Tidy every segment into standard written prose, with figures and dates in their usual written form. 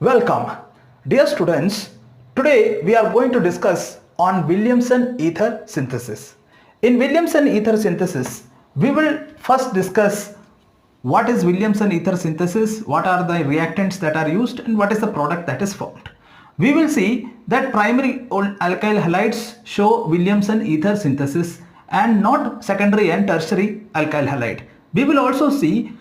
Welcome, dear students. Today we are going to discuss on Williamson ether synthesis. In Williamson ether synthesis, we will first discuss what is Williamson ether synthesis, what are the reactants that are used, and what is the product that is formed. We will see that primary alkyl halides show Williamson ether synthesis and not secondary and tertiary alkyl halide. We will also see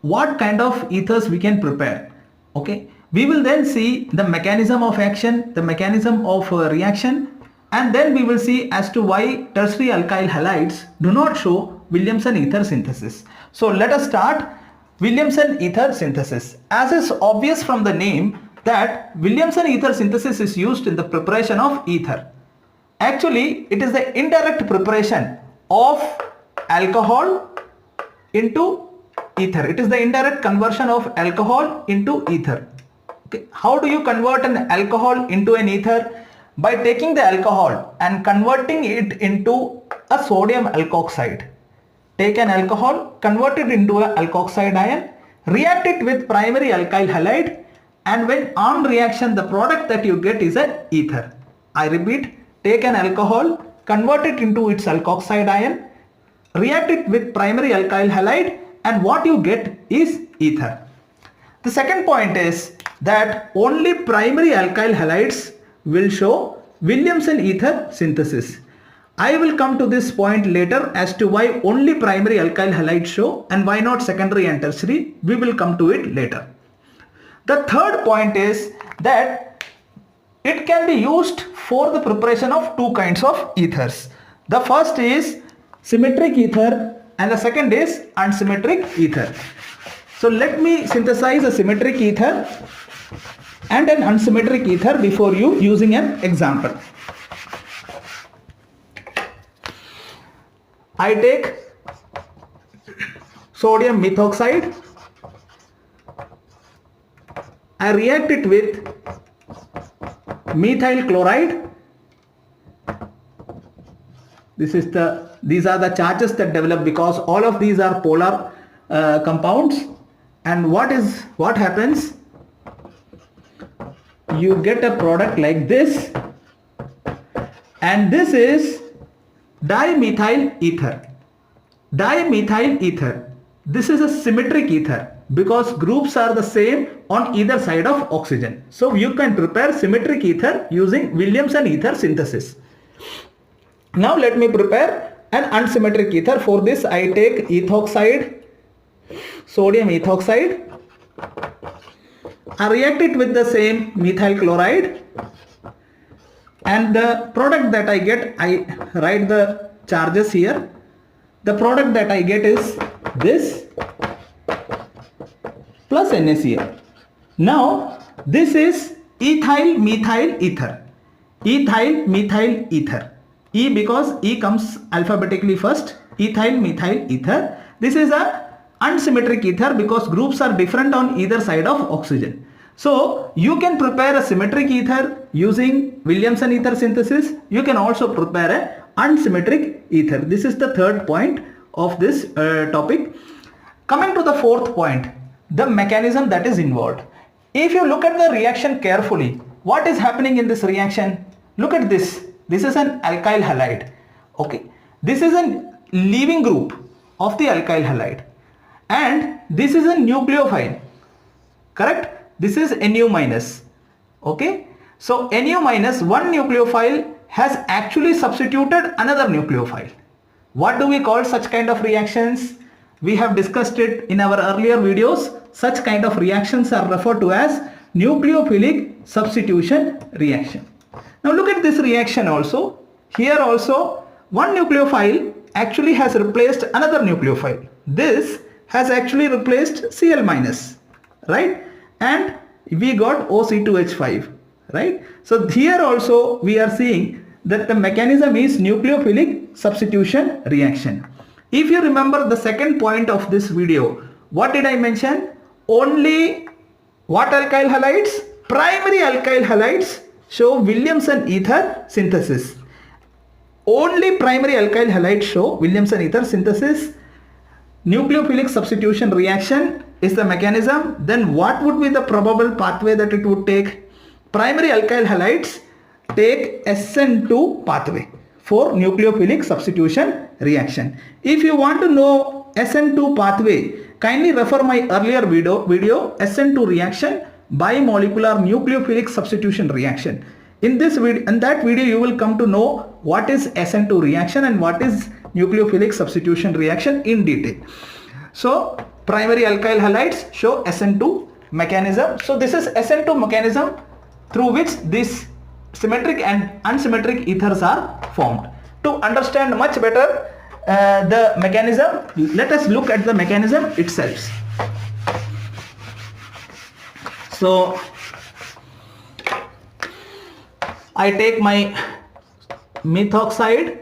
what kind of ethers we can prepare. Okay. We will then see the mechanism of action, the mechanism of reaction, and then we will see as to why tertiary alkyl halides do not show Williamson ether synthesis. So let us start Williamson ether synthesis. As is obvious from the name that Williamson ether synthesis is used in the preparation of ether. Actually, it is the indirect preparation of alcohol into ether. It is the indirect conversion of alcohol into ether. Okay. How do you convert an alcohol into an ether? By taking the alcohol and converting it into a sodium alkoxide. Take an alcohol, convert it into an alkoxide ion, react it with primary alkyl halide, and when on reaction the product that you get is an ether. I repeat, take an alcohol, convert it into its alkoxide ion, react it with primary alkyl halide, and what you get is ether. The second point is that only primary alkyl halides will show Williamson ether synthesis. I will come to this point later as to why only primary alkyl halides show and why not secondary and tertiary. We will come to it later. The third point is that it can be used for the preparation of two kinds of ethers. The first is symmetric ether and the second is unsymmetric ether. So let me synthesize a symmetric ether and an unsymmetric ether before you using an example. I take sodium methoxide, I react it with methyl chloride. These are the charges that develop because all of these are polar compounds. And what happens? You get a product like this, and this is dimethyl ether. Dimethyl ether. This is a symmetric ether because groups are the same on either side of oxygen. So you can prepare symmetric ether using Williamson ether synthesis. Now let me prepare an unsymmetric ether. For this I take ethoxide, sodium ethoxide. I react it with the same methyl chloride, and the product that I get, I write the charges here. The product that I get is this plus NaCl. Now this is ethyl methyl ether. Ethyl methyl ether. E because E comes alphabetically first. Ethyl methyl ether. This is a unsymmetric ether because groups are different on either side of oxygen. So you can prepare a symmetric ether using Williamson ether synthesis. You can also prepare a unsymmetric ether. This is the third point of this topic. Coming to the fourth point, the mechanism that is involved. If you look at the reaction carefully, what is happening in this reaction? Look at this. This is an alkyl halide. Okay. This is a leaving group of the alkyl halide. And this is a nucleophile, correct? This is Nu minus. Okay. So Nu minus, one nucleophile has actually substituted another nucleophile. What do we call such kind of reactions? We have discussed it in our earlier videos. Such kind of reactions are referred to as nucleophilic substitution reaction. Now look at this reaction also. Here also one nucleophile actually has replaced another nucleophile. This has actually replaced Cl minus, right? And we got OC2H5, right? So here also we are seeing that the mechanism is nucleophilic substitution reaction. If you remember the second point of this video, what did I mention? Only what alkyl halides? Primary alkyl halides show Williamson ether synthesis. Only primary alkyl halides show Williamson ether synthesis. Nucleophilic substitution reaction is the mechanism, then what would be the probable pathway that it would take? Primary alkyl halides take SN2 pathway for nucleophilic substitution reaction. If you want to know SN2 pathway, kindly refer my earlier video SN2 reaction, bimolecular nucleophilic substitution reaction. In that video you will come to know what is SN2 reaction and what is nucleophilic substitution reaction in detail. So primary alkyl halides show SN2 mechanism. So this is SN2 mechanism through which these symmetric and unsymmetric ethers are formed. To understand much better the mechanism, let us look at the mechanism itself. So I take my methoxide,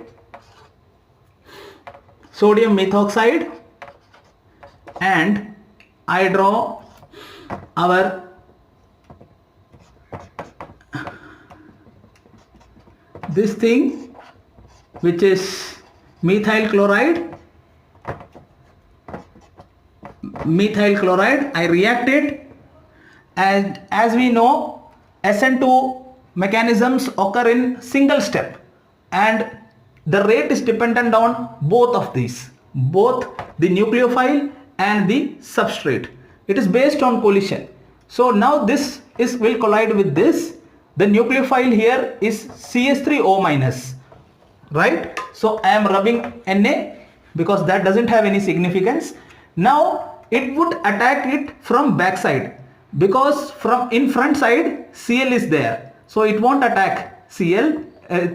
sodium methoxide, and I draw our this thing which is methyl chloride. I react it, and as we know SN2 mechanisms occur in single step and the rate is dependent on both of these, both the nucleophile and the substrate. It is based on collision. So now this will collide with this. The nucleophile here is CH3O minus, right? So I am rubbing Na because that doesn't have any significance. Now it would attack it from backside because from in front side Cl is there. So it won't attack Cl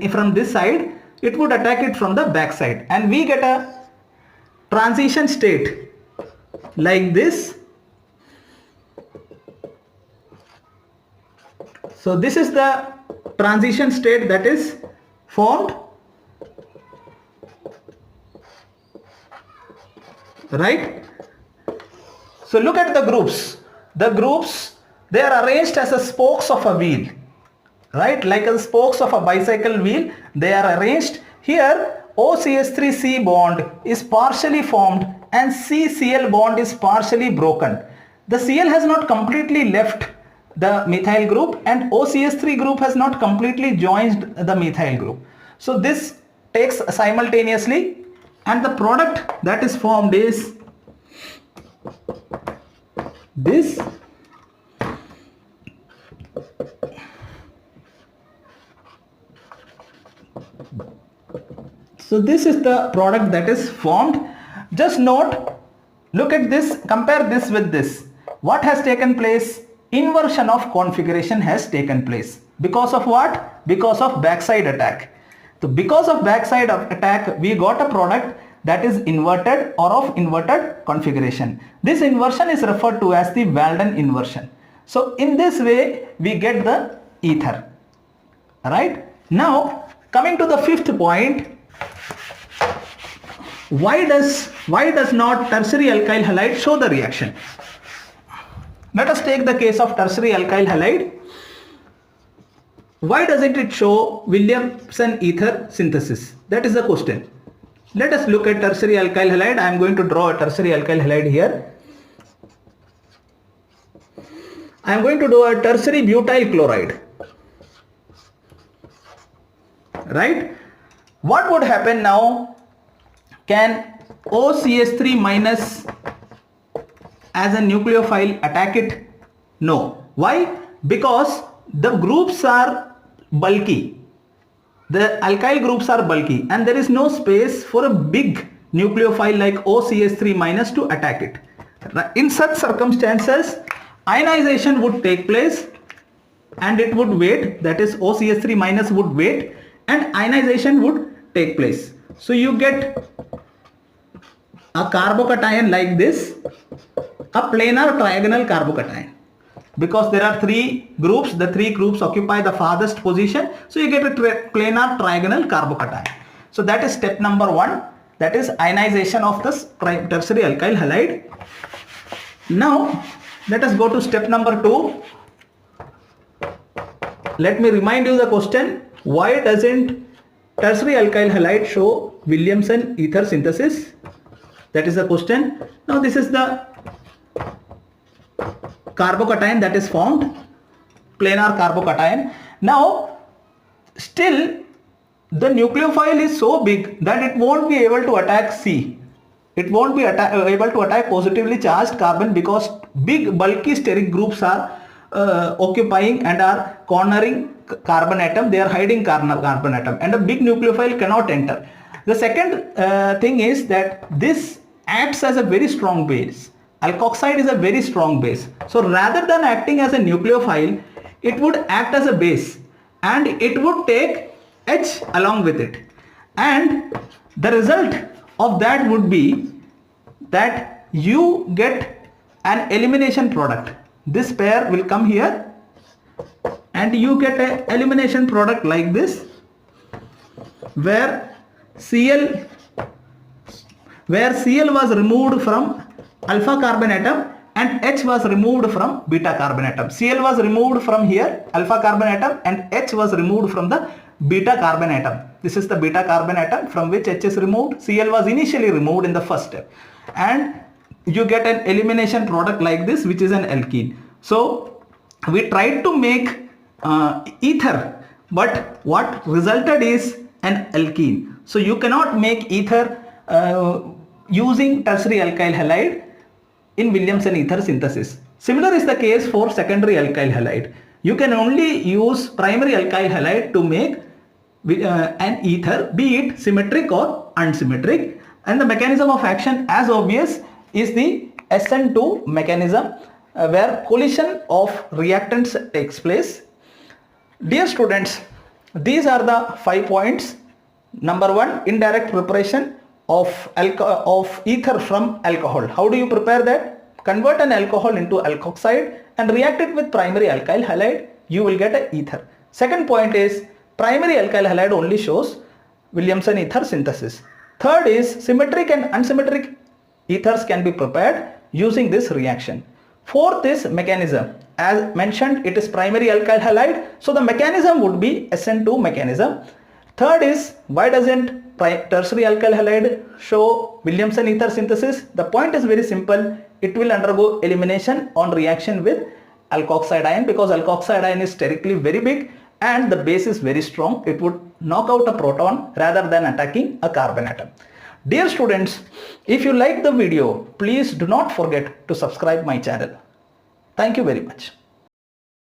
from this side, it would attack it from the back side, and we get a transition state like this. So this is the transition state that is formed, right? So look at the groups. The groups, they are arranged as a spokes of a wheel, right? Like the spokes of a bicycle wheel, they are arranged. Here OCH3C bond is partially formed and CCl bond is partially broken. The Cl has not completely left the methyl group and OCH3 group has not completely joined the methyl group. So this takes simultaneously, and the product that is formed is this. So this is the product that is formed. Just note, look at this, compare this with this. What has taken place? Inversion of configuration has taken place. Because of what? Because of backside attack. So because of backside attack, we got a product that is inverted or of inverted configuration. This inversion is referred to as the Walden inversion. So in this way we get the ether, right? Now coming to the fifth point, why does not tertiary alkyl halide show the reaction? Let us take the case of tertiary alkyl halide. Why doesn't it show Williamson ether synthesis? That is the question. Let us look at tertiary alkyl halide. I am going to draw a tertiary alkyl halide here. I am going to do a tertiary butyl chloride, right? What would happen now? Can OCH3 minus as a nucleophile attack it? No. Why? Because the groups are bulky. The alkyl groups are bulky and there is no space for a big nucleophile like OCH3 minus to attack it. In such circumstances, ionization would take place and it would wait, that is OCH3 minus would wait and ionization would take place. So you get a carbocation like this, a planar trigonal carbocation. Because there are three groups, the three groups occupy the farthest position, so you get a planar trigonal carbocation. So that is step number 1, that is ionization of this tertiary alkyl halide. Now let us go to step number 2. Let me remind you the question, why doesn't tertiary alkyl halide show Williamson ether synthesis? That is the question. Now this is the carbocation that is formed, planar carbocation. Now still the nucleophile is so big that it won't be able to attack C. It won't be able to attack positively charged carbon because big bulky steric groups are occupying and are cornering carbon atom. They are hiding carbon atom, and a big nucleophile cannot enter. The second thing is that this acts as a very strong base. Alkoxide is a very strong base. So rather than acting as a nucleophile, it would act as a base and it would take H along with it. And the result of that would be that you get an elimination product. This pair will come here and you get an elimination product like this, where Cl was removed from alpha carbon atom and H was removed from beta carbon atom. Cl was removed from here, alpha carbon atom, and H was removed from the beta carbon atom. This is the beta carbon atom from which H is removed. Cl was initially removed in the first step, and you get an elimination product like this, which is an alkene. So we tried to make ether, but what resulted is an alkene. So you cannot make ether using tertiary alkyl halide in Williamson ether synthesis. Similar is the case for secondary alkyl halide. You can only use primary alkyl halide to make an ether, be it symmetric or unsymmetric, and the mechanism of action, as obvious, is the SN2 mechanism, where collision of reactants takes place. Dear students, these are the 5 points. Number 1, indirect preparation of ether from alcohol. How do you prepare that? Convert an alcohol into alkoxide and react it with primary alkyl halide. You will get an ether. Second point is primary alkyl halide only shows Williamson ether synthesis. Third is symmetric and unsymmetric ethers can be prepared using this reaction. Fourth is mechanism. As mentioned, it is primary alkyl halide, so the mechanism would be SN2 mechanism. Third is, why doesn't tertiary alkyl halide show Williamson ether synthesis? The point is very simple. It will undergo elimination on reaction with alkoxide ion, because alkoxide ion is sterically very big and the base is very strong. It would knock out a proton rather than attacking a carbon atom. Dear students, if you like the video, please do not forget to subscribe my channel. Thank you very much.